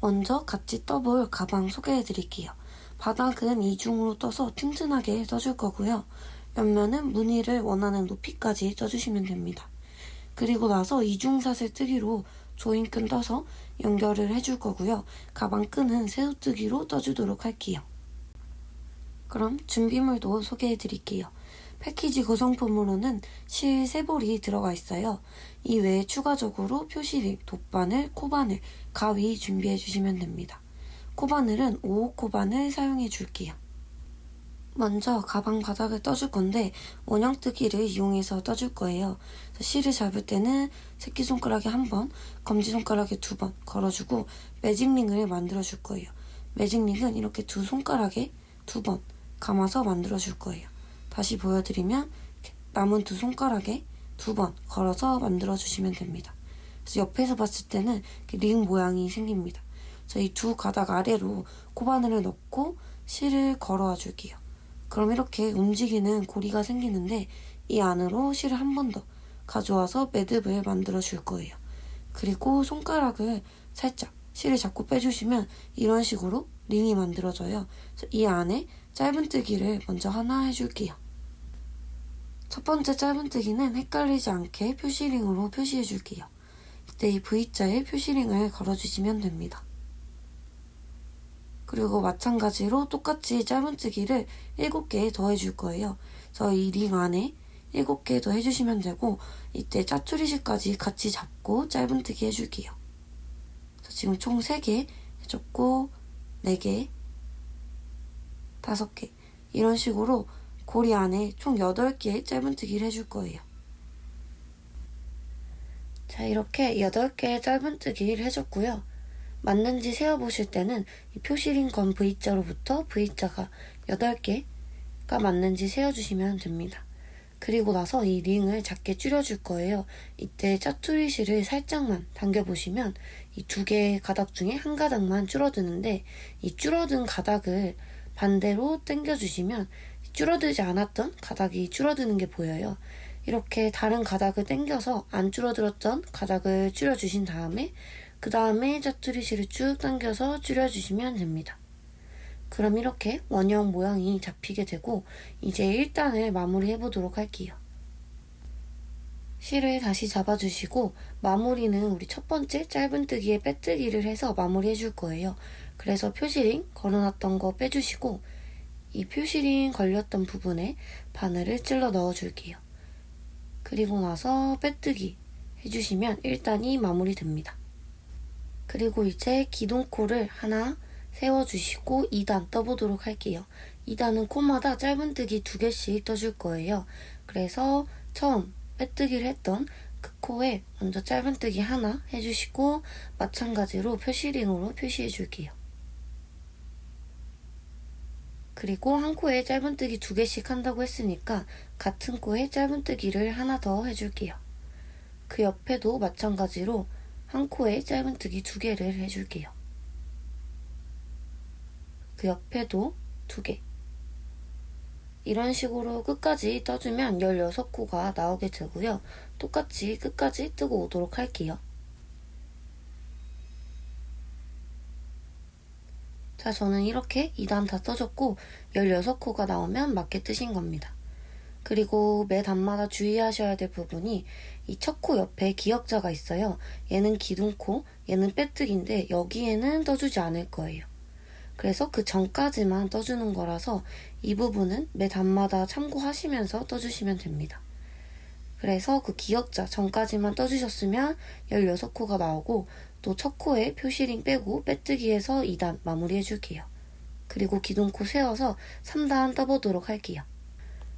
먼저 같이 떠볼 가방 소개해드릴게요. 바닥은 이중으로 떠서 튼튼하게 떠줄 거고요. 옆면은 무늬를 원하는 높이까지 떠주시면 됩니다. 그리고 나서 이중사슬 뜨기로 조인끈 떠서 연결을 해줄 거고요. 가방 끈은 새우뜨기로 떠주도록 할게요. 그럼 준비물도 소개해드릴게요. 패키지 구성품으로는 실 3볼이 들어가 있어요. 이 외에 추가적으로 표시링, 돗바늘, 코바늘, 가위 준비해주시면 됩니다. 코바늘은 5호 코바늘 사용해줄게요. 먼저 가방 바닥을 떠줄 건데 원형뜨기를 이용해서 떠줄 거예요. 실을 잡을 때는 새끼손가락에 1번, 검지손가락에 2번 걸어주고 매직링을 만들어줄 거예요. 매직링은 이렇게 두 손가락에 2번 감아서 만들어줄 거예요. 다시 보여드리면 남은 두 손가락에 2번 걸어서 만들어주시면 됩니다. 그래서 옆에서 봤을 때는 링 모양이 생깁니다. 그래서 이 두 가닥 아래로 코바늘을 넣고 실을 걸어와 줄게요. 그럼 이렇게 움직이는 고리가 생기는데 이 안으로 실을 1번 더 가져와서 매듭을 만들어 줄 거예요. 그리고 손가락을 살짝 실을 잡고 빼주시면 이런 식으로 링이 만들어져요. 그래서 이 안에 짧은뜨기를 먼저 하나 해줄게요. 첫 번째 짧은뜨기는 헷갈리지 않게 표시링으로 표시해줄게요. 이때 이 V자에 표시링을 걸어주시면 됩니다. 그리고 마찬가지로 똑같이 짧은뜨기를 7개 더 해줄 거예요. 그래서 이 링 안에 7개 더 해주시면 되고 이때 짜투리실까지 같이 잡고 짧은뜨기 해줄게요. 그래서 지금 총 3개 해줬고 4개, 5개 이런 식으로 고리 안에 총 8개의 짧은뜨기를 해줄 거예요. 자, 이렇게 8개의 짧은뜨기를 해줬고요. 맞는지 세어보실 때는 이 표시링 건 V자로부터 V자가 8개가 맞는지 세어주시면 됩니다. 그리고 나서 이 링을 작게 줄여줄 거예요. 이때 짜투리 실을 살짝만 당겨보시면 이 2개의 가닥 중에 한 가닥만 줄어드는데 이 줄어든 가닥을 반대로 당겨주시면 줄어들지 않았던 가닥이 줄어드는 게 보여요. 이렇게 다른 가닥을 당겨서 안 줄어들었던 가닥을 줄여주신 다음에 그 다음에 짜투리 실을 쭉 당겨서 줄여주시면 됩니다. 그럼 이렇게 원형 모양이 잡히게 되고 이제 1단을 마무리해보도록 할게요. 실을 다시 잡아주시고 마무리는 우리 첫 번째 짧은뜨기에 빼뜨기를 해서 마무리해줄 거예요. 그래서 표시링 걸어놨던 거 빼주시고 이 표시링 걸렸던 부분에 바늘을 찔러 넣어줄게요. 그리고 나서 빼뜨기 해주시면 1단이 마무리됩니다. 그리고 이제 기둥코를 하나 세워주시고 2단 떠보도록 할게요. 2단은 코마다 짧은뜨기 2개씩 떠줄 거예요. 그래서 처음 빼뜨기를 했던 그 코에 먼저 짧은뜨기 하나 해주시고 마찬가지로 표시링으로 표시해줄게요. 그리고 한 코에 짧은뜨기 2개씩 한다고 했으니까 같은 코에 짧은뜨기를 하나 더 해줄게요. 그 옆에도 마찬가지로 한 코에 짧은뜨기 2개를 해줄게요. 그 옆에도 2개. 이런 식으로 끝까지 떠주면 16코가 나오게 되고요. 똑같이 끝까지 뜨고 오도록 할게요. 자, 저는 이렇게 2단 다 떠줬고 16코가 나오면 맞게 뜨신 겁니다. 그리고 매 단마다 주의하셔야 될 부분이 이 첫 코 옆에 기역자가 있어요. 얘는 기둥코, 얘는 빼뜨기인데 여기에는 떠주지 않을 거예요. 그래서 그 전까지만 떠주는 거라서 이 부분은 매 단마다 참고하시면서 떠주시면 됩니다. 그래서 그 기역자 전까지만 떠주셨으면 16코가 나오고 또 첫 코에 표시링 빼고 빼뜨기해서 2단 마무리해줄게요. 그리고 기둥코 세워서 3단 떠보도록 할게요.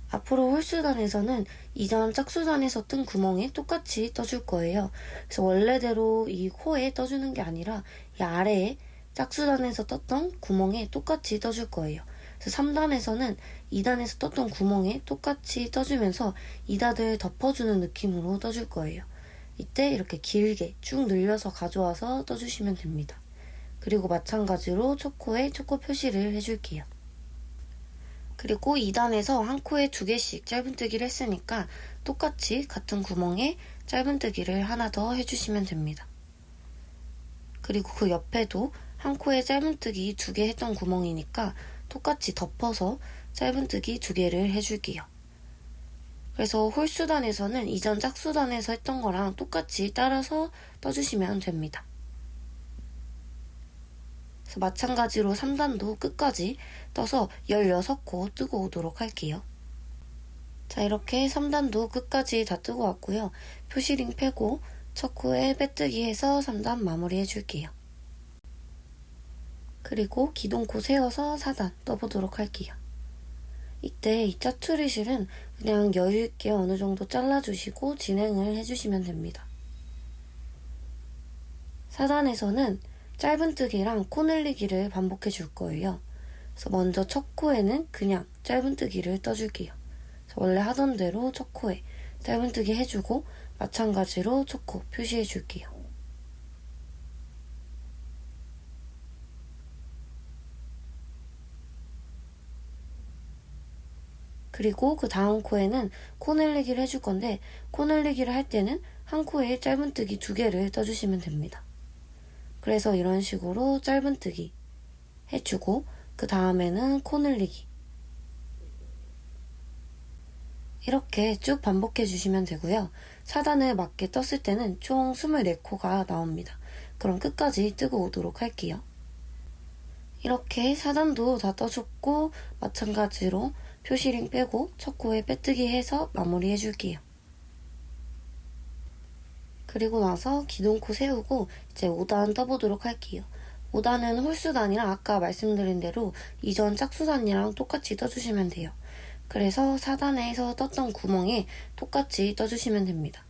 앞으로 홀수단에서는 이전 짝수단에서 뜬 구멍에 똑같이 떠줄 거예요. 그래서 원래대로 이 코에 떠주는 게 아니라 이 아래에 짝수단에서 떴던 구멍에 똑같이 떠줄 거예요. 그래서 3단에서는 2단에서 떴던 구멍에 똑같이 떠주면서 2단을 덮어주는 느낌으로 떠줄 거예요. 이때 이렇게 길게 쭉 늘려서 가져와서 떠주시면 됩니다. 그리고 마찬가지로 첫 코에 첫 코 표시를 해줄게요. 그리고 2단에서 한 코에 2개씩 짧은뜨기를 했으니까 똑같이 같은 구멍에 짧은뜨기를 하나 더 해주시면 됩니다. 그리고 그 옆에도 한 코에 짧은뜨기 2개 했던 구멍이니까 똑같이 덮어서 짧은뜨기 2개를 해줄게요. 그래서 홀수단에서는 이전 짝수단에서 했던 거랑 똑같이 따라서 떠주시면 됩니다. 그래서 마찬가지로 3단도 끝까지 떠서 16코 뜨고 오도록 할게요. 자, 이렇게 3단도 끝까지 다 뜨고 왔고요. 표시링 빼고 첫 코에 빼뜨기 해서 3단 마무리 해줄게요. 그리고 기둥코 세워서 4단 떠보도록 할게요. 이때 이 짜투리실은 그냥 여유있게 어느 정도 잘라주시고 진행을 해주시면 됩니다. 4단에서는 짧은뜨기랑 코늘리기를 반복해 줄 거예요. 그래서 먼저 첫 코에는 그냥 짧은뜨기를 떠줄게요. 원래 하던 대로 첫 코에 짧은뜨기 해주고 마찬가지로 첫 코 표시해 줄게요. 그리고 그 다음 코에는 코늘리기를 해줄 건데 코늘리기를 할 때는 한 코에 짧은뜨기 2개를 떠주시면 됩니다. 그래서 이런 식으로 짧은뜨기 해주고 그 다음에는 코늘리기 이렇게 쭉 반복해 주시면 되고요. 4단을 맞게 떴을 때는 총 24코가 나옵니다. 그럼 끝까지 뜨고 오도록 할게요. 이렇게 4단도 다 떠줬고 마찬가지로 표시링 빼고 첫 코에 빼뜨기 해서 마무리 해줄게요. 그리고 나서 기둥코 세우고 이제 5단 떠보도록 할게요. 5단은 홀수단이랑 아까 말씀드린 대로 이전 짝수단이랑 똑같이 떠주시면 돼요. 그래서 4단에서 떴던 구멍에 똑같이 떠주시면 됩니다.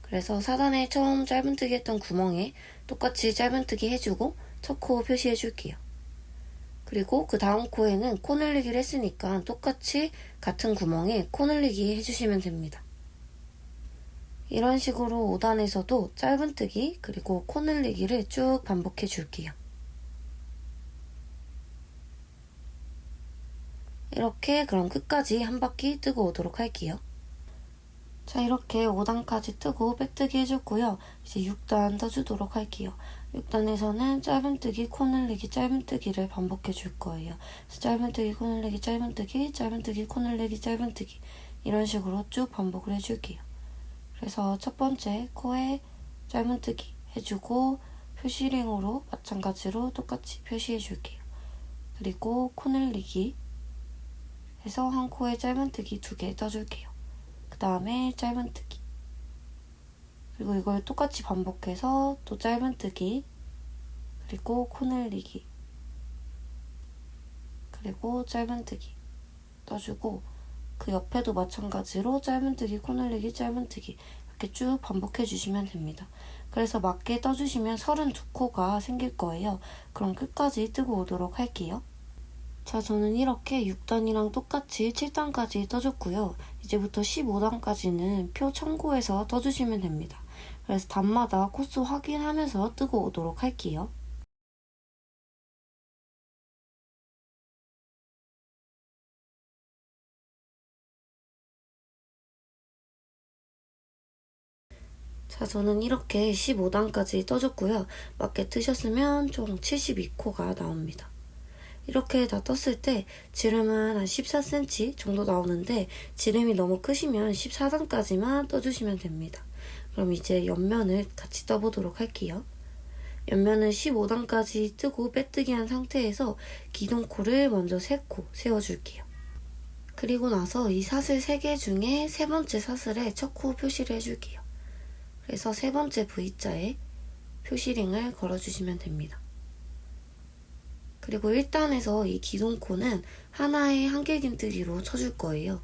그래서 4단에 처음 짧은뜨기 했던 구멍에 똑같이 짧은뜨기 해주고 첫 코 표시해줄게요. 그리고 그 다음 코에는 코늘리기를 했으니까 똑같이 같은 구멍에 코늘리기 해주시면 됩니다. 이런 식으로 5단에서도 짧은뜨기 그리고 코늘리기를 쭉 반복해 줄게요. 이렇게 그럼 끝까지 한 바퀴 뜨고 오도록 할게요. 자, 이렇게 5단까지 뜨고 빼뜨기 해줬고요. 이제 6단 떠주도록 할게요. 6단에서는 짧은뜨기, 코늘리기, 짧은뜨기를 반복해 줄 거예요. 그래서 짧은뜨기, 코늘리기, 짧은뜨기, 짧은뜨기, 코늘리기, 짧은뜨기 이런 식으로 쭉 반복을 해줄게요. 그래서 첫 번째 코에 짧은뜨기 해주고 표시링으로 마찬가지로 똑같이 표시해 줄게요. 그리고 코늘리기 해서 한 코에 짧은뜨기 2개 떠줄게요. 그 다음에 짧은뜨기 그리고 이걸 똑같이 반복해서 또 짧은뜨기 그리고 코늘리기 그리고 짧은뜨기 떠주고 그 옆에도 마찬가지로 짧은뜨기, 코늘리기, 짧은뜨기 이렇게 쭉 반복해 주시면 됩니다. 그래서 맞게 떠주시면 32코가 생길 거예요. 그럼 끝까지 뜨고 오도록 할게요. 자, 저는 이렇게 6단이랑 똑같이 7단까지 떠줬고요. 이제부터 15단까지는 표 참고해서 떠주시면 됩니다. 그래서 단마다 코스 확인하면서 뜨고 오도록 할게요. 자, 저는 이렇게 15단까지 떠줬고요. 맞게 뜨셨으면 총 72코가 나옵니다. 이렇게 다 떴을 때 지름은 한 14cm 정도 나오는데 지름이 너무 크시면 14단까지만 떠주시면 됩니다. 그럼 이제 옆면을 같이 떠보도록 할게요. 옆면은 15단까지 뜨고 빼뜨기 한 상태에서 기둥코를 먼저 3코 세워줄게요. 그리고 나서 이 사슬 3개 중에 세 번째 사슬에 첫 코 표시를 해줄게요. 그래서 세 번째 V자에 표시링을 걸어주시면 됩니다. 그리고 1단에서 이 기둥코는 하나의 한길긴뜨기로 쳐줄 거예요.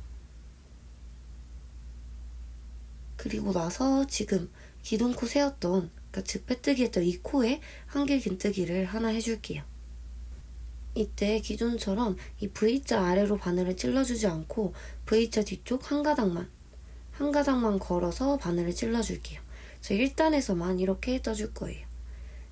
그리고 나서 지금 기둥코 세웠던, 그러니까 즉 빼뜨기 했던 이 코에 한길긴뜨기를 하나 해줄게요. 이때 기존처럼 이 V자 아래로 바늘을 찔러주지 않고 V자 뒤쪽 한 가닥만 걸어서 바늘을 찔러줄게요. 그래서 1단에서만 이렇게 떠줄 거예요.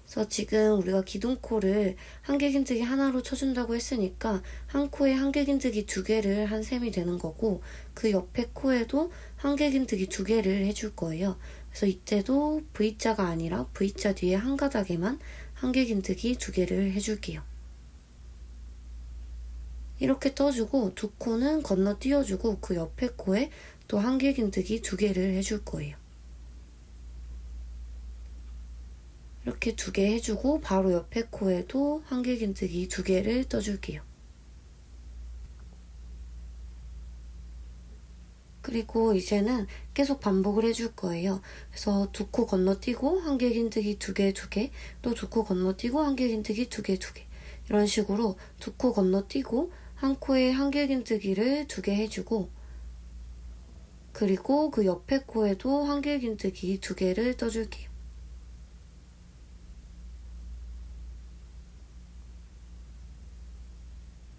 그래서 지금 우리가 기둥코를 한길긴뜨기 하나로 쳐준다고 했으니까 한 코에 한길긴뜨기 2개를 한 셈이 되는 거고 그 옆에 코에도 한길긴뜨기 2개를 해줄 거예요. 그래서 이때도 V자가 아니라 V자 뒤에 한 가닥에만 한길긴뜨기 2개를 해줄게요. 이렇게 떠주고 두 코는 건너뛰어주고 그 옆에 코에 또 한길긴뜨기 2개를 해줄 거예요. 이렇게 2개 해주고 바로 옆에 코에도 한길긴뜨기 2개를 떠줄게요. 그리고 이제는 계속 반복을 해줄 거예요. 그래서 두 코 건너뛰고 한길긴뜨기 2개, 2개, 또 두 코 건너뛰고 한길긴뜨기 2개, 2개. 이런 식으로 두 코 건너뛰고 한 코에 한길긴뜨기를 2개 해주고, 그리고 그 옆에 코에도 한길긴뜨기 2개를 떠줄게요.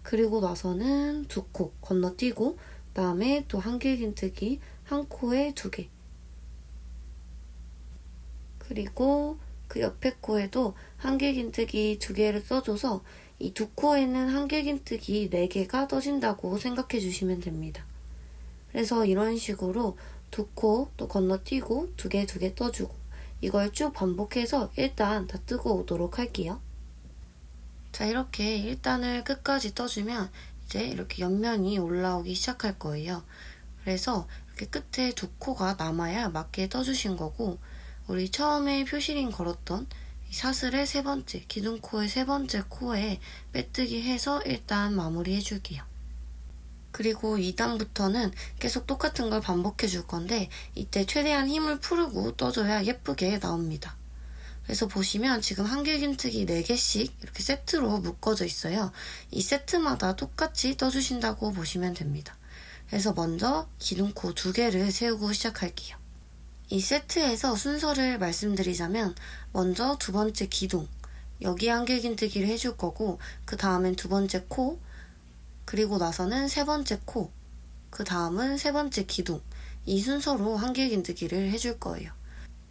그리고 나서는 두 코 건너뛰고 그다음에 또 한길긴뜨기 한 코에 2개. 그리고 그 옆에 코에도 한길긴뜨기 2개를 떠줘서 이 두 코에는 한길긴뜨기 4개가 떠진다고 생각해 주시면 됩니다. 그래서 이런 식으로 두 코 또 건너뛰고 2개, 2개 떠주고 이걸 쭉 반복해서 일단 다 뜨고 오도록 할게요. 자, 이렇게 1단을 끝까지 떠주면 이제 이렇게 옆면이 올라오기 시작할 거예요. 그래서 이렇게 끝에 두 코가 남아야 맞게 떠주신 거고, 우리 처음에 표시링 걸었던 이 사슬의 3번째, 기둥코의 3번째 코에 빼뜨기 해서 일단 마무리 해줄게요. 그리고 2단부터는 계속 똑같은 걸 반복해 줄 건데 이때 최대한 힘을 풀고 떠줘야 예쁘게 나옵니다. 그래서 보시면 지금 한길긴뜨기 4개씩 이렇게 세트로 묶어져 있어요. 이 세트마다 똑같이 떠주신다고 보시면 됩니다. 그래서 먼저 기둥코 2개를 세우고 시작할게요. 이 세트에서 순서를 말씀드리자면 먼저 두 번째 기둥, 여기 한길긴뜨기를 해줄 거고 그 다음엔 두 번째 코, 그리고 나서는 세 번째 코, 그 다음은 세 번째 기둥, 이 순서로 한길긴뜨기를 해줄 거예요.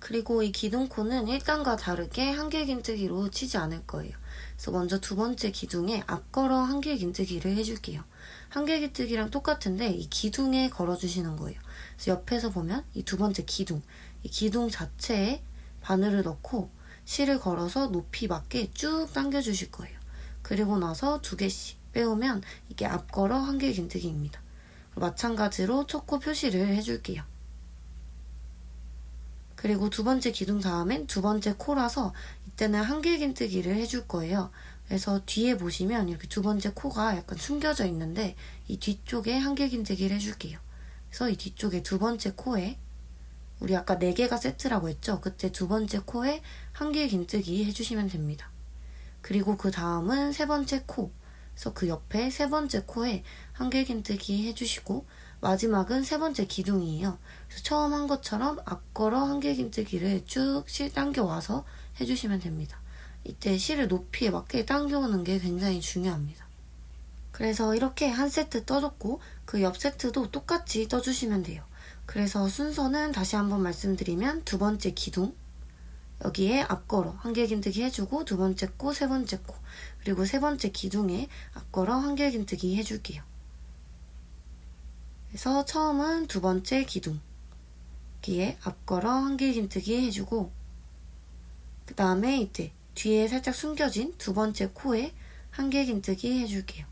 그리고 이 기둥코는 1단과 다르게 한길긴뜨기로 치지 않을 거예요. 그래서 먼저 두 번째 기둥에 앞걸어 한길긴뜨기를 해줄게요. 한길긴뜨기랑 똑같은데 이 기둥에 걸어주시는 거예요. 그래서 옆에서 보면 이 두 번째 기둥, 이 기둥 자체에 바늘을 넣고 실을 걸어서 높이 맞게 쭉 당겨주실 거예요. 그리고 나서 2개씩 빼오면 이게 앞걸어 한길긴뜨기입니다. 마찬가지로 첫 코 표시를 해줄게요. 그리고 두 번째 기둥 다음엔 두 번째 코라서 이때는 한길긴뜨기를 해줄 거예요. 그래서 뒤에 보시면 이렇게 두 번째 코가 약간 숨겨져 있는데 이 뒤쪽에 한길긴뜨기를 해줄게요. 그래서 이 뒤쪽에 두 번째 코에 우리 아까 4개가 세트라고 했죠? 그때 두 번째 코에 한길긴뜨기 해주시면 됩니다. 그리고 그 다음은 세 번째 코, 그래서 그 옆에 세 번째 코에 한길긴뜨기 해주시고 마지막은 세 번째 기둥이에요. 그래서 처음 한 것처럼 앞걸어 한길긴뜨기를 쭉 실 당겨와서 해주시면 됩니다. 이때 실을 높이에 맞게 당겨오는 게 굉장히 중요합니다. 그래서 이렇게 한 세트 떠줬고 그 옆 세트도 똑같이 떠주시면 돼요. 그래서 순서는 다시 한번 말씀드리면 두 번째 기둥, 여기에 앞걸어 한길긴뜨기 해주고 두 번째 코, 세 번째 코, 그리고 세 번째 기둥에 앞걸어 한길긴뜨기 해줄게요. 그래서 처음은 두 번째 기둥, 여기에 앞걸어 한길긴뜨기 해주고 그 다음에 이때 뒤에 살짝 숨겨진 두 번째 코에 한길긴뜨기 해줄게요.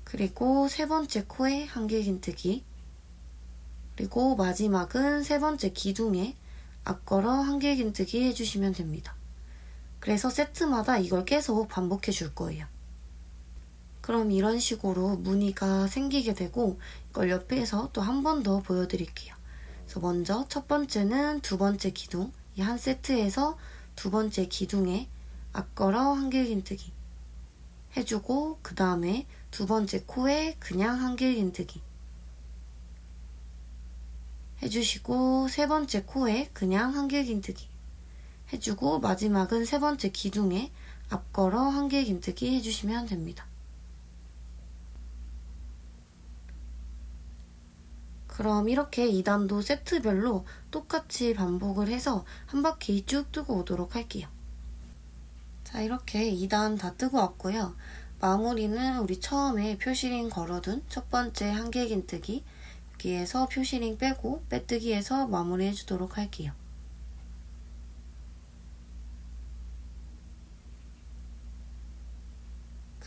그리고 세 번째 코에 한길긴뜨기, 그리고 마지막은 세 번째 기둥에 앞걸어 한길긴뜨기 해주시면 됩니다. 그래서 세트마다 이걸 계속 반복해 줄 거예요. 그럼 이런 식으로 무늬가 생기게 되고 이걸 옆에서 또 한 번 더 보여드릴게요. 그래서 먼저 첫 번째는 두 번째 기둥, 이 한 세트에서 두 번째 기둥에 앞걸어 한길긴뜨기 해주고 그 다음에 두 번째 코에 그냥 한길긴뜨기 해주시고 세 번째 코에 그냥 한길긴뜨기 해주고 마지막은 세 번째 기둥에 앞걸어 한길긴뜨기 해주시면 됩니다. 그럼 이렇게 2단도 세트별로 똑같이 반복을 해서 한 바퀴 쭉 뜨고 오도록 할게요. 자, 이렇게 2단 다 뜨고 왔고요. 마무리는 우리 처음에 표시링 걸어둔 첫 번째 한길긴뜨기, 여기에서 표시링 빼고 빼뜨기해서 마무리 해주도록 할게요.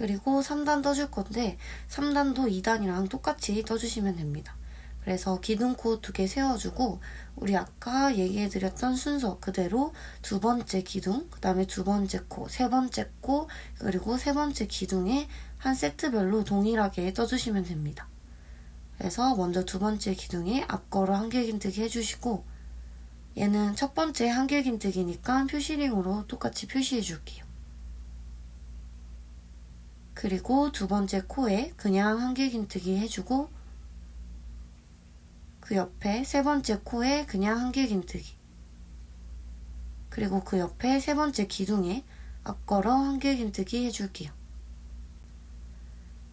그리고 3단 떠줄 건데 3단도 2단이랑 똑같이 떠주시면 됩니다. 그래서 기둥코 2개 세워주고 우리 아까 얘기해드렸던 순서 그대로 두 번째 기둥, 그 다음에 두 번째 코, 세 번째 코, 그리고 세 번째 기둥에 한 세트별로 동일하게 떠주시면 됩니다. 그래서 먼저 두 번째 기둥에 앞걸어 한길긴뜨기 해주시고 얘는 첫 번째 한길긴뜨기니까 표시링으로 똑같이 표시해줄게요. 그리고 두 번째 코에 그냥 한길긴뜨기 해주고 그 옆에 세 번째 코에 그냥 한길긴뜨기 그리고 그 옆에 세 번째 기둥에 앞걸어 한길긴뜨기 해줄게요.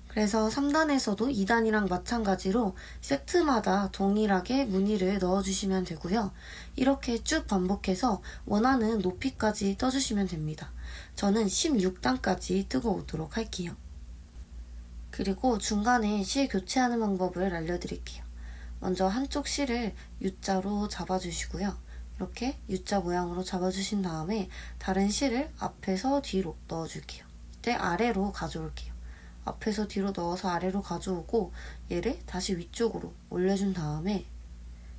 그래서 3단에서도 2단이랑 마찬가지로 세트마다 동일하게 무늬를 넣어주시면 되고요. 이렇게 쭉 반복해서 원하는 높이까지 떠주시면 됩니다. 저는 16단까지 뜨고 오도록 할게요. 그리고 중간에 실 교체하는 방법을 알려드릴게요. 먼저 한쪽 실을 U자로 잡아주시고요. 이렇게 U자 모양으로 잡아주신 다음에 다른 실을 앞에서 뒤로 넣어줄게요. 이때 아래로 가져올게요. 앞에서 뒤로 넣어서 아래로 가져오고 얘를 다시 위쪽으로 올려준 다음에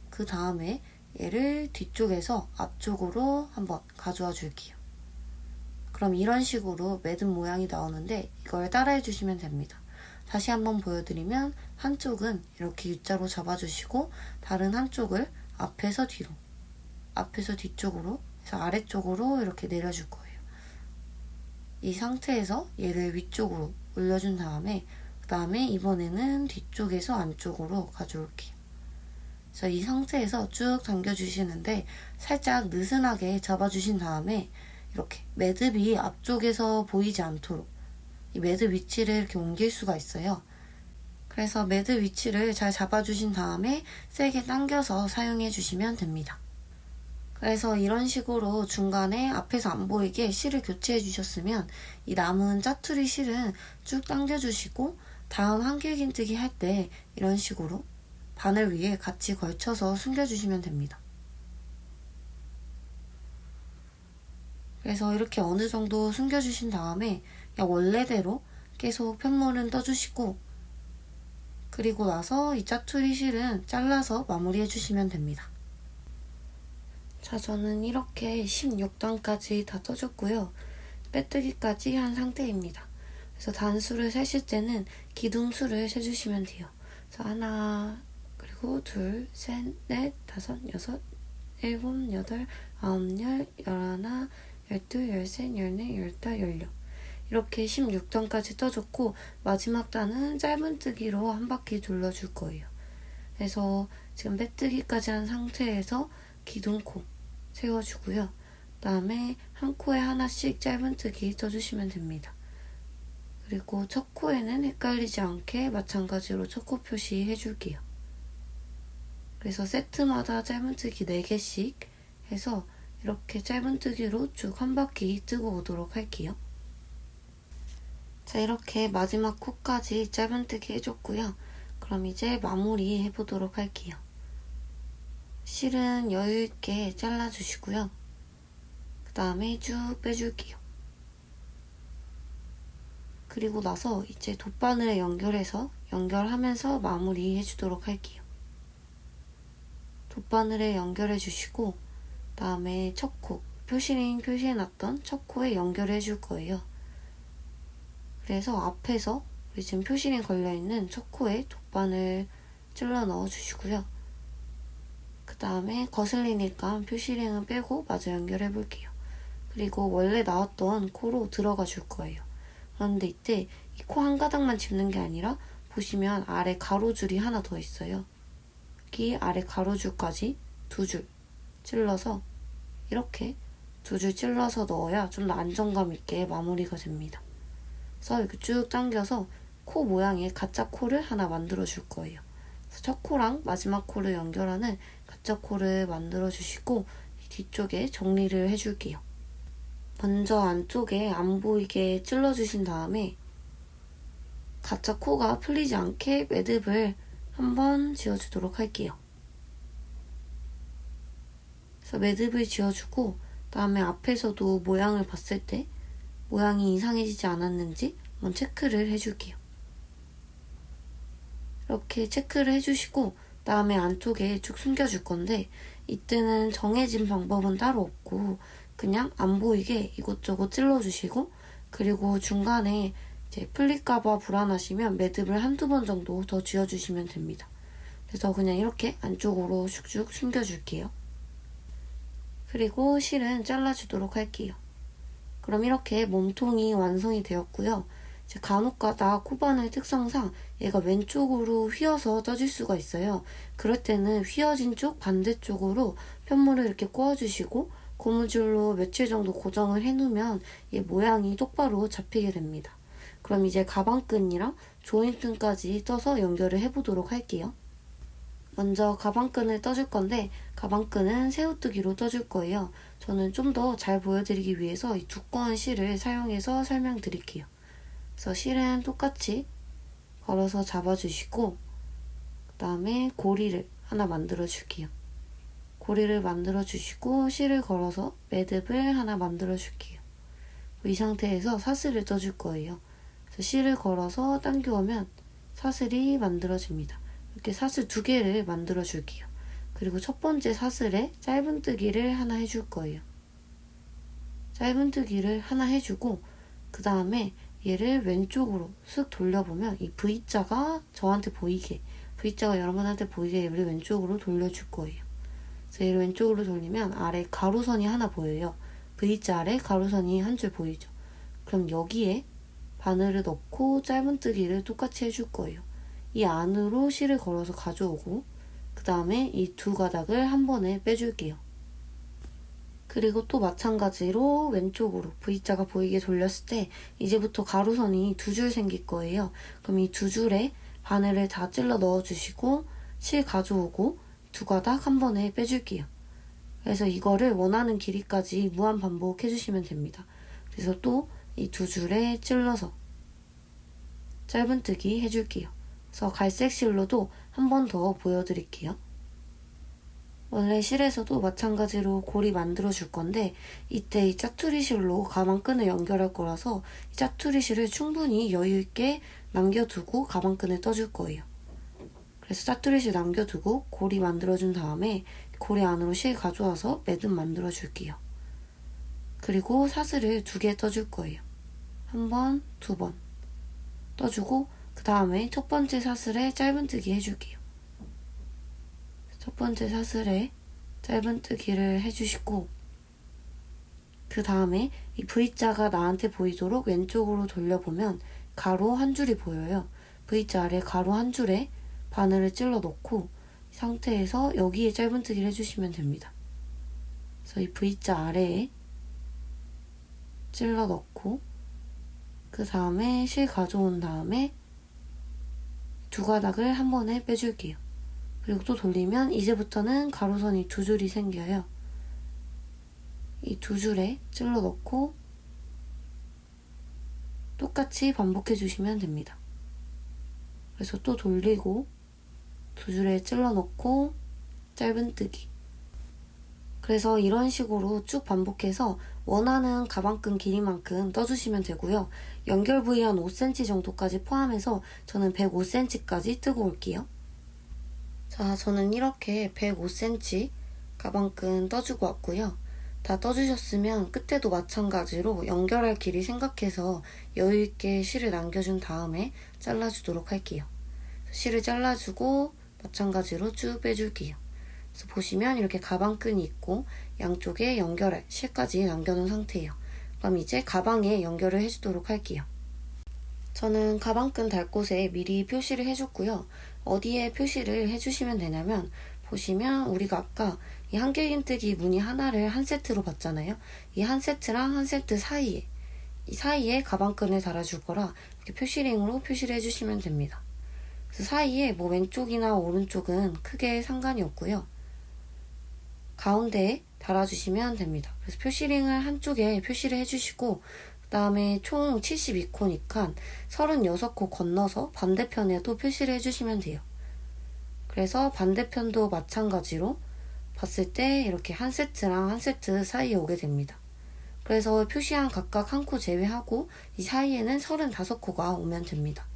그 다음에 얘를 뒤쪽에서 앞쪽으로 한번 가져와 줄게요. 그럼 이런 식으로 매듭 모양이 나오는데 이걸 따라해 주시면 됩니다. 다시 한번 보여드리면 한쪽은 이렇게 U자로 잡아주시고 다른 한쪽을 앞에서 뒤로, 앞에서 뒤쪽으로 해서 아래쪽으로 이렇게 내려줄 거예요. 이 상태에서 얘를 위쪽으로 올려준 다음에 그 다음에 이번에는 뒤쪽에서 안쪽으로 가져올게요. 그래서 이 상태에서 쭉 당겨주시는데 살짝 느슨하게 잡아주신 다음에 이렇게 매듭이 앞쪽에서 보이지 않도록 이 매듭 위치를 이렇게 옮길 수가 있어요. 그래서 매듭 위치를 잘 잡아주신 다음에 세게 당겨서 사용해 주시면 됩니다. 그래서 이런 식으로 중간에 앞에서 안 보이게 실을 교체해 주셨으면 이 남은 짜투리 실은 쭉 당겨주시고 다음 한길긴뜨기 할 때 이런 식으로 바늘 위에 같이 걸쳐서 숨겨주시면 됩니다. 그래서 이렇게 어느 정도 숨겨주신 다음에 그냥 원래대로 계속 편물은 떠주시고 그리고 나서 이 짜투리 실은 잘라서 마무리해 주시면 됩니다. 자, 저는 이렇게 16단까지 다 떠줬고요. 빼뜨기까지 한 상태입니다. 그래서 단수를 세실 때는 기둥수를 세주시면 돼요. 그래서 하나, 그리고 둘, 셋, 넷, 다섯, 여섯, 일곱, 여덟, 아홉, 열, 열하나, 열둘, 열셋, 열넷, 열다, 열여 이렇게 16단까지 떠줬고 마지막 단은 짧은뜨기로 한 바퀴 둘러줄 거예요. 그래서 지금 빼뜨기까지 한 상태에서 기둥코 세워주고요. 그 다음에 한 코에 하나씩 짧은뜨기 떠주시면 됩니다. 그리고 첫 코에는 헷갈리지 않게 마찬가지로 첫 코 표시 해줄게요. 그래서 세트마다 짧은뜨기 4개씩 해서 이렇게 짧은뜨기로 쭉 한 바퀴 뜨고 오도록 할게요. 자, 이렇게 마지막 코까지 짧은뜨기 해줬고요. 그럼 이제 마무리 해보도록 할게요. 실은 여유있게 잘라주시고요. 그 다음에 쭉 빼줄게요. 그리고 나서 이제 돗바늘에 연결하면서 마무리 해주도록 할게요. 돗바늘에 연결해주시고 그 다음에 첫 코, 표시링 표시해놨던 첫 코에 연결해줄 거예요. 그래서 앞에서 우리 지금 표시링 걸려있는 첫 코에 돗바늘 찔러 넣어주시고요. 그 다음에 거슬리니까 표시링은 빼고 마저 연결해 볼게요. 그리고 원래 나왔던 코로 들어가 줄 거예요. 그런데 이때 이 코 한 가닥만 짚는 게 아니라 보시면 아래 가로줄이 하나 더 있어요. 여기 아래 가로줄까지 2줄 찔러서 이렇게 2줄 찔러서 넣어야 좀 더 안정감 있게 마무리가 됩니다. 그래서 이렇게 쭉 당겨서 코 모양의 가짜 코를 하나 만들어 줄 거예요. 그래서 첫 코랑 마지막 코를 연결하는 가짜 코를 만들어 주시고 뒤쪽에 정리를 해줄게요. 먼저 안쪽에 안 보이게 찔러 주신 다음에 가짜 코가 풀리지 않게 매듭을 한번 지어주도록 할게요. 그래서 매듭을 지어주고 그다음에 앞에서도 모양을 봤을 때 모양이 이상해지지 않았는지 한번 체크를 해줄게요. 이렇게 체크를 해주시고 그다음에 안쪽에 쭉 숨겨줄 건데 이때는 정해진 방법은 따로 없고 그냥 안 보이게 이곳저곳 찔러주시고 그리고 중간에 이제 풀릴까봐 불안하시면 매듭을 한두 번 정도 더 쥐어주시면 됩니다. 그래서 그냥 이렇게 안쪽으로 슉슉 숨겨줄게요. 그리고 실은 잘라주도록 할게요. 그럼 이렇게 몸통이 완성이 되었고요. 이제 간혹가다 코바늘 특성상 얘가 왼쪽으로 휘어서 떠질 수가 있어요. 그럴 때는 휘어진 쪽 반대쪽으로 편물을 이렇게 꼬아주시고 고무줄로 며칠 정도 고정을 해놓으면 얘 모양이 똑바로 잡히게 됩니다. 그럼 이제 가방끈이랑 조인끈까지 떠서 연결을 해보도록 할게요. 먼저 가방끈을 떠줄 건데 가방끈은 새우뜨기로 떠줄 거예요. 저는 좀 더 잘 보여드리기 위해서 이 두꺼운 실을 사용해서 설명드릴게요. 그래서 실은 똑같이 걸어서 잡아주시고 그 다음에 고리를 하나 만들어 줄게요. 고리를 만들어 주시고 실을 걸어서 매듭을 하나 만들어 줄게요. 이 상태에서 사슬을 떠줄 거예요. 그래서 실을 걸어서 당겨오면 사슬이 만들어집니다. 이렇게 사슬 2개를 만들어 줄게요. 그리고 첫 번째 사슬에 짧은뜨기를 하나 해줄 거예요. 짧은뜨기를 하나 해주고 그 다음에 얘를 왼쪽으로 쓱 돌려보면 이 V자가 저한테 보이게 V자가 여러분한테 보이게 얘를 왼쪽으로 돌려줄 거예요. 그래서 얘를 왼쪽으로 돌리면 아래 가로선이 하나 보여요. V자 아래 가로선이 한 줄 보이죠. 그럼 여기에 바늘을 넣고 짧은뜨기를 똑같이 해줄 거예요. 이 안으로 실을 걸어서 가져오고 그 다음에 이 2가닥을 한 번에 빼줄게요. 그리고 또 마찬가지로 왼쪽으로 V자가 보이게 돌렸을 때 이제부터 가로선이 2줄 생길 거예요. 그럼 이 2줄에 바늘을 다 찔러 넣어주시고 실 가져오고 2가닥 한 번에 빼줄게요. 그래서 이거를 원하는 길이까지 무한 반복해주시면 됩니다. 그래서 또 이 2줄에 찔러서 짧은뜨기 해줄게요. 그래서 갈색 실로도 한 번 더 보여드릴게요. 원래 실에서도 마찬가지로 고리 만들어 줄 건데 이때 이 짜투리 실로 가방끈을 연결할 거라서 이 짜투리 실을 충분히 여유 있게 남겨두고 가방끈을 떠줄 거예요. 그래서 짜투리 실 남겨두고 고리 만들어 준 다음에 고리 안으로 실 가져와서 매듭 만들어 줄게요. 그리고 사슬을 2개 떠줄 거예요. 1번, 2번 떠주고 그 다음에 첫 번째 사슬에 짧은뜨기 해줄게요. 첫 번째 사슬에 짧은뜨기를 해주시고 그 다음에 이 V자가 나한테 보이도록 왼쪽으로 돌려보면 가로 한 줄이 보여요. V자 아래 가로 한 줄에 바늘을 찔러 넣고 이 상태에서 여기에 짧은뜨기를 해주시면 됩니다. 그래서 이 V자 아래에 찔러 넣고 그 다음에 실 가져온 다음에 2가닥을 한 번에 빼줄게요. 그리고 또 돌리면 이제부터는 가로선이 2줄이 생겨요. 이 2줄에 찔러 넣고 똑같이 반복해 주시면 됩니다. 그래서 또 돌리고 2줄에 찔러 넣고 짧은뜨기. 그래서 이런 식으로 쭉 반복해서 원하는 가방끈 길이만큼 떠주시면 되고요. 연결 부위 한 5cm 정도까지 포함해서 저는 105cm까지 뜨고 올게요. 자, 저는 이렇게 105cm 가방끈 떠주고 왔고요. 다 떠주셨으면 끝에도 마찬가지로 연결할 길이 생각해서 여유있게 실을 남겨준 다음에 잘라주도록 할게요. 실을 잘라주고 마찬가지로 쭉 빼줄게요. 그래서 보시면 이렇게 가방끈이 있고 양쪽에 연결할 실까지 남겨놓은 상태예요. 그럼 이제 가방에 연결을 해주도록 할게요. 저는 가방끈 달 곳에 미리 표시를 해줬고요. 어디에 표시를 해주시면 되냐면 보시면 우리가 아까 이 한길긴뜨기 무늬 하나를 한 세트로 봤잖아요. 이 한 세트랑 한 세트 사이에 이 사이에 가방끈을 달아줄 거라 이렇게 표시링으로 표시를 해주시면 됩니다. 그래서 사이에 뭐 왼쪽이나 오른쪽은 크게 상관이 없고요. 가운데에 달아주시면 됩니다. 그래서 표시링을 한쪽에 표시를 해주시고 그 다음에 총 72코니까 36코 건너서 반대편에도 표시를 해주시면 돼요. 그래서 반대편도 마찬가지로 봤을 때 이렇게 한 세트랑 한 세트 사이에 오게 됩니다. 그래서 표시한 각각 한 코 제외하고 이 사이에는 35코가 오면 됩니다.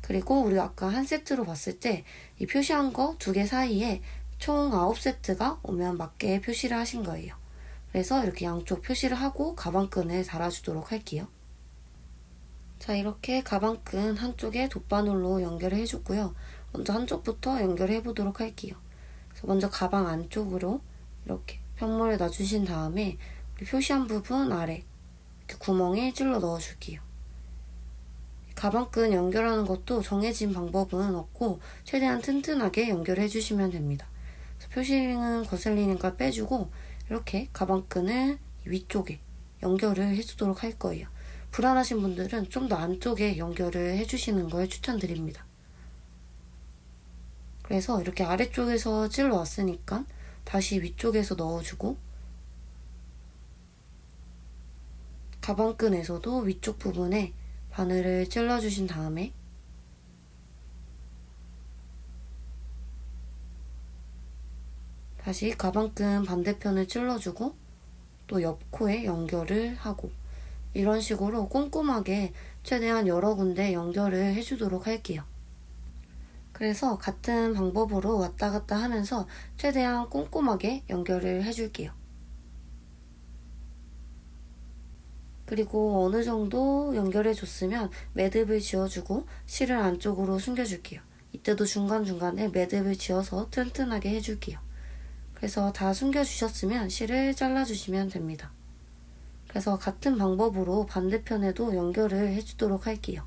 그리고 우리가 아까 한 세트로 봤을 때 이 표시한 거 2개 사이에 총 9세트가 오면 맞게 표시를 하신 거예요. 그래서 이렇게 양쪽 표시를 하고 가방끈을 달아주도록 할게요. 자, 이렇게 가방끈 한쪽에 돗바늘로 연결을 해줬고요. 먼저 한쪽부터 연결을 해보도록 할게요. 그래서 먼저 가방 안쪽으로 이렇게 편물을 놔주신 다음에 우리 표시한 부분 아래 이렇게 구멍에 찔러 넣어줄게요. 가방끈 연결하는 것도 정해진 방법은 없고 최대한 튼튼하게 연결해 주시면 됩니다. 표시링은 거슬리니까 빼주고 이렇게 가방끈을 위쪽에 연결을 해주도록 할 거예요. 불안하신 분들은 좀 더 안쪽에 연결을 해주시는 걸 추천드립니다. 그래서 이렇게 아래쪽에서 찔러 왔으니까 다시 위쪽에서 넣어주고 가방끈에서도 위쪽 부분에 바늘을 찔러주신 다음에 다시 가방끈 반대편을 찔러주고 또 옆코에 연결을 하고 이런 식으로 꼼꼼하게 최대한 여러 군데 연결을 해주도록 할게요. 그래서 같은 방법으로 왔다 갔다 하면서 최대한 꼼꼼하게 연결을 해줄게요. 그리고 어느 정도 연결해줬으면 매듭을 지어주고 실을 안쪽으로 숨겨줄게요. 이때도 중간중간에 매듭을 지어서 튼튼하게 해줄게요. 그래서 다 숨겨주셨으면 실을 잘라주시면 됩니다. 그래서 같은 방법으로 반대편에도 연결을 해주도록 할게요.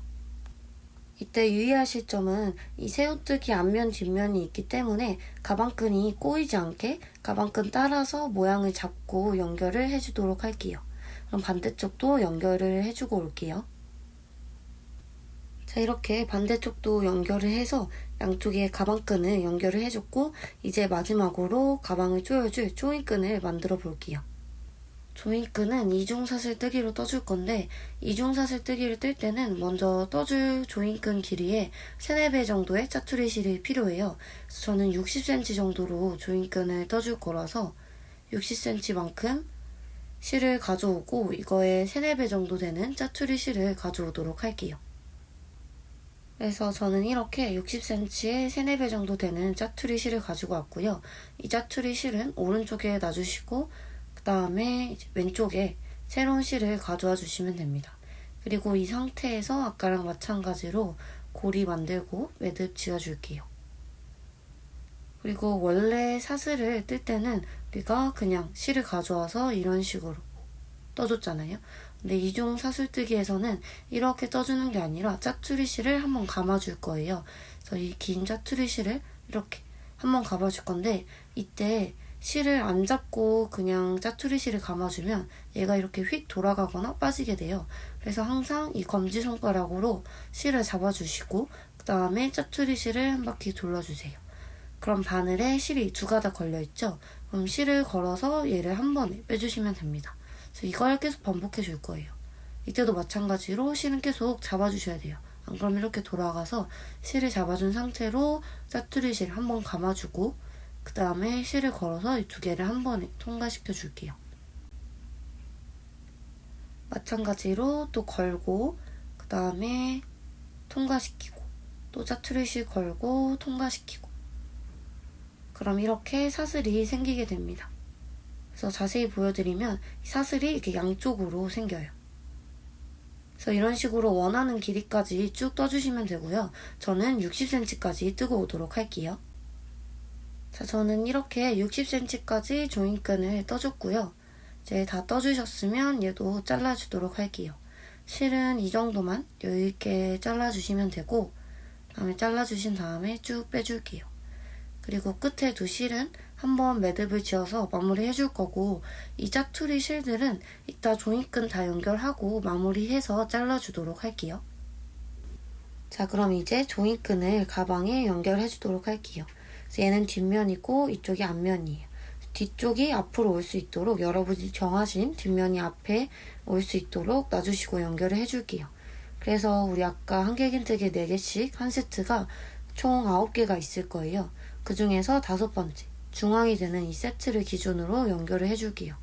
이때 유의하실 점은 이 새우뜨기 앞면 뒷면이 있기 때문에 가방끈이 꼬이지 않게 가방끈 따라서 모양을 잡고 연결을 해주도록 할게요. 그럼 반대쪽도 연결을 해주고 올게요. 자, 이렇게 반대쪽도 연결을 해서 양쪽에 가방끈을 연결을 해줬고 이제 마지막으로 가방을 조여줄 조인끈을 만들어 볼게요. 조인끈은 이중사슬뜨기로 떠줄 건데 이중사슬뜨기를 뜰 때는 먼저 떠줄 조인끈 길이의 3, 4배 정도의 짜투리 실이 필요해요. 그래서 저는 60cm 정도로 조인끈을 떠줄 거라서 60cm만큼 실을 가져오고 이거에 3, 4배 정도 되는 짜투리 실을 가져오도록 할게요. 그래서 저는 이렇게 60cm에 3, 4배 정도 되는 짜투리 실을 가지고 왔고요. 이 짜투리 실은 오른쪽에 놔주시고 그 다음에 왼쪽에 새로운 실을 가져와 주시면 됩니다. 그리고 이 상태에서 아까랑 마찬가지로 고리 만들고 매듭 지어줄게요. 그리고 원래 사슬을 뜰 때는 우리가 그냥 실을 가져와서 이런 식으로 떠줬잖아요. 근데 이중 사슬뜨기에서는 이렇게 떠주는 게 아니라 짜투리 실을 한번 감아줄 거예요. 그래서 이 긴 짜투리 실을 이렇게 한번 감아줄 건데 이때 실을 안 잡고 그냥 짜투리 실을 감아주면 얘가 이렇게 휙 돌아가거나 빠지게 돼요. 그래서 항상 이 검지손가락으로 실을 잡아주시고 그 다음에 짜투리 실을 한 바퀴 돌려주세요. 그럼 바늘에 실이 2가닥 걸려있죠? 그럼 실을 걸어서 얘를 한 번에 빼주시면 됩니다. 그래서 이걸 계속 반복해 줄 거예요. 이때도 마찬가지로 실은 계속 잡아주셔야 돼요. 안 그러면 이렇게 돌아가서 실을 잡아준 상태로 짜투리 실 한 번 감아주고 그 다음에 실을 걸어서 이 2개를 한 번에 통과시켜 줄게요. 마찬가지로 또 걸고 그 다음에 통과시키고 또 짜투리 실 걸고 통과시키고 그럼 이렇게 사슬이 생기게 됩니다. 그래서 자세히 보여드리면 이 사슬이 이렇게 양쪽으로 생겨요. 그래서 이런 식으로 원하는 길이까지 쭉 떠주시면 되고요. 저는 60cm까지 뜨고 오도록 할게요. 자, 저는 이렇게 60cm까지 조인끈을 떠줬고요. 이제 다 떠주셨으면 얘도 잘라주도록 할게요. 실은 이 정도만 여유있게 잘라주시면 되고 다음에 잘라주신 다음에 쭉 빼줄게요. 그리고 끝에 두 실은 한번 매듭을 지어서 마무리 해줄 거고 이 짜투리 실들은 이따 조인끈 다 연결하고 마무리해서 잘라주도록 할게요. 자, 그럼 이제 조인끈을 가방에 연결해 주도록 할게요. 그래서 얘는 뒷면이고 이쪽이 앞면이에요. 뒤쪽이 앞으로 올 수 있도록 여러분이 정하신 뒷면이 앞에 올 수 있도록 놔주시고 연결을 해줄게요. 그래서 우리 아까 한길긴뜨기 4개씩 한 세트가 총 9개가 있을 거예요. 그 중에서 5번째 중앙이 되는 이 세트를 기준으로 연결을 해줄게요.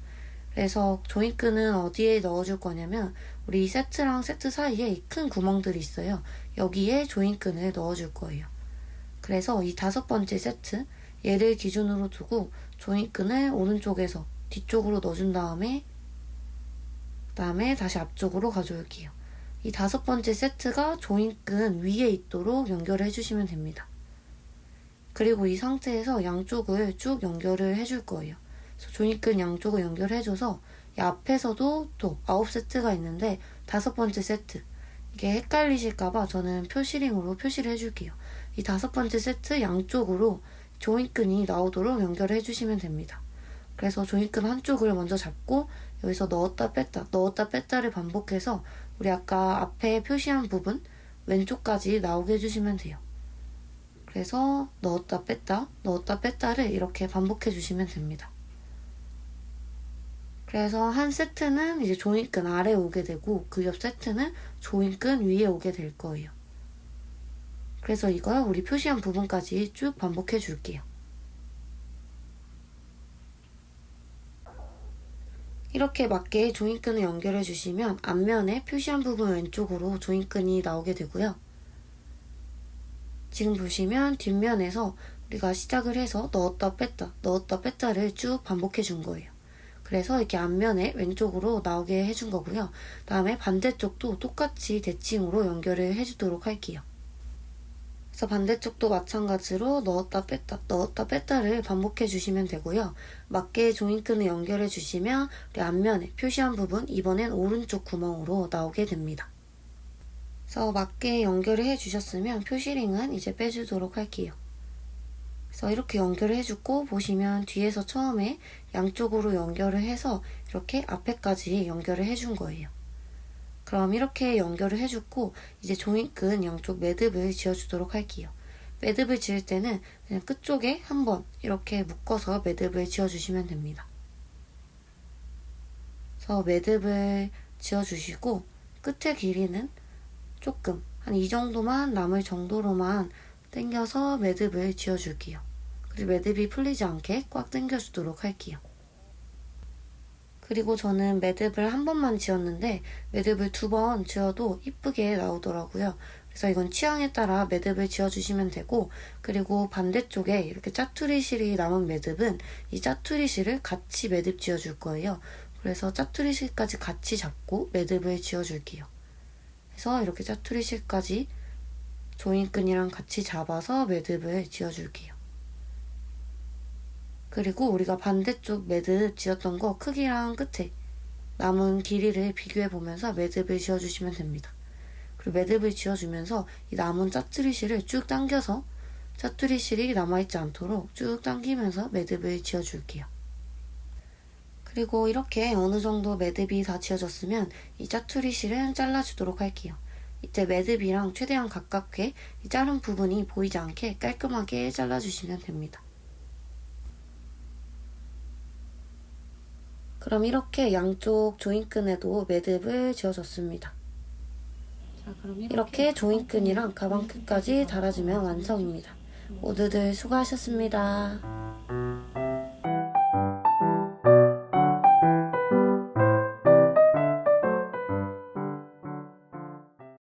그래서 조인끈은 어디에 넣어줄 거냐면 우리 세트랑 세트 사이에 큰 구멍들이 있어요. 여기에 조인끈을 넣어줄 거예요. 그래서 이 5번째 세트, 얘를 기준으로 두고 조인끈을 오른쪽에서 뒤쪽으로 넣어준 다음에 그다음에 다시 앞쪽으로 가져올게요. 이 5번째 세트가 조인끈 위에 있도록 연결을 해주시면 됩니다. 그리고 이 상태에서 양쪽을 쭉 연결을 해줄 거예요. 그래서 조인끈 양쪽을 연결해줘서 이 앞에서도 또 9세트가 있는데 5번째 세트, 이게 헷갈리실까봐 저는 표시링으로 표시를 해줄게요. 이 5번째 세트 양쪽으로 조인끈이 나오도록 연결을 해주시면 됩니다. 그래서 조인끈 한쪽을 먼저 잡고 여기서 넣었다 뺐다를 반복해서 우리 아까 앞에 표시한 부분 왼쪽까지 나오게 해주시면 돼요. 그래서 넣었다 뺐다를 이렇게 반복해 주시면 됩니다. 그래서 한 세트는 이제 조인끈 아래에 오게 되고 그 옆 세트는 조인끈 위에 오게 될 거예요. 그래서 이걸 우리 표시한 부분까지 쭉 반복해 줄게요. 이렇게 맞게 조인끈을 연결해 주시면 앞면에 표시한 부분 왼쪽으로 조인끈이 나오게 되고요. 지금 보시면 뒷면에서 우리가 시작을 해서 넣었다 뺐다를 쭉 반복해 준 거예요. 그래서 이렇게 앞면에 왼쪽으로 나오게 해준 거고요. 다음에 반대쪽도 똑같이 대칭으로 연결을 해주도록 할게요. 그래서 반대쪽도 마찬가지로 넣었다 뺐다를 반복해 주시면 되고요. 맞게 조인끈을 연결해 주시면 우리 앞면에 표시한 부분 이번엔 오른쪽 구멍으로 나오게 됩니다. 그래서 맞게 연결을 해주셨으면 표시링은 이제 빼주도록 할게요. 그래서 이렇게 연결을 해주고 보시면 뒤에서 처음에 양쪽으로 연결을 해서 이렇게 앞에까지 연결을 해준 거예요. 그럼 이렇게 연결을 해주고 이제 조인끈 양쪽 매듭을 지어주도록 할게요. 매듭을 지을 때는 그냥 끝쪽에 한번 이렇게 묶어서 매듭을 지어주시면 됩니다. 그래서 매듭을 지어주시고 끝의 길이는 조금 한 이 정도만 남을 정도로만 당겨서 매듭을 지어줄게요. 그리고 매듭이 풀리지 않게 꽉 당겨주도록 할게요. 그리고 저는 매듭을 한 번만 지었는데 매듭을 2번 지어도 이쁘게 나오더라고요. 그래서 이건 취향에 따라 매듭을 지어주시면 되고, 그리고 반대쪽에 이렇게 짜투리 실이 남은 매듭은 이 짜투리 실을 같이 매듭 지어줄 거예요. 그래서 짜투리 실까지 같이 잡고 매듭을 지어줄게요. 그래서 이렇게 짜투리 실까지 조인끈이랑 같이 잡아서 매듭을 지어줄게요. 그리고 우리가 반대쪽 매듭 지었던 거 크기랑 끝에 남은 길이를 비교해보면서 매듭을 지어주시면 됩니다. 그리고 매듭을 지어주면서 이 남은 짜투리 실을 쭉 당겨서 짜투리 실이 남아있지 않도록 쭉 당기면서 매듭을 지어줄게요. 그리고 이렇게 어느 정도 매듭이 다 지어졌으면 이 짜투리 실은 잘라주도록 할게요. 이때 매듭이랑 최대한 가깝게 이 자른 부분이 보이지 않게 깔끔하게 잘라주시면 됩니다. 그럼 이렇게 양쪽 조인끈에도 매듭을 지어줬습니다. 자, 그럼 이렇게 조인끈이랑 가방 끝까지 달아주면 완성입니다. 모두들 수고하셨습니다.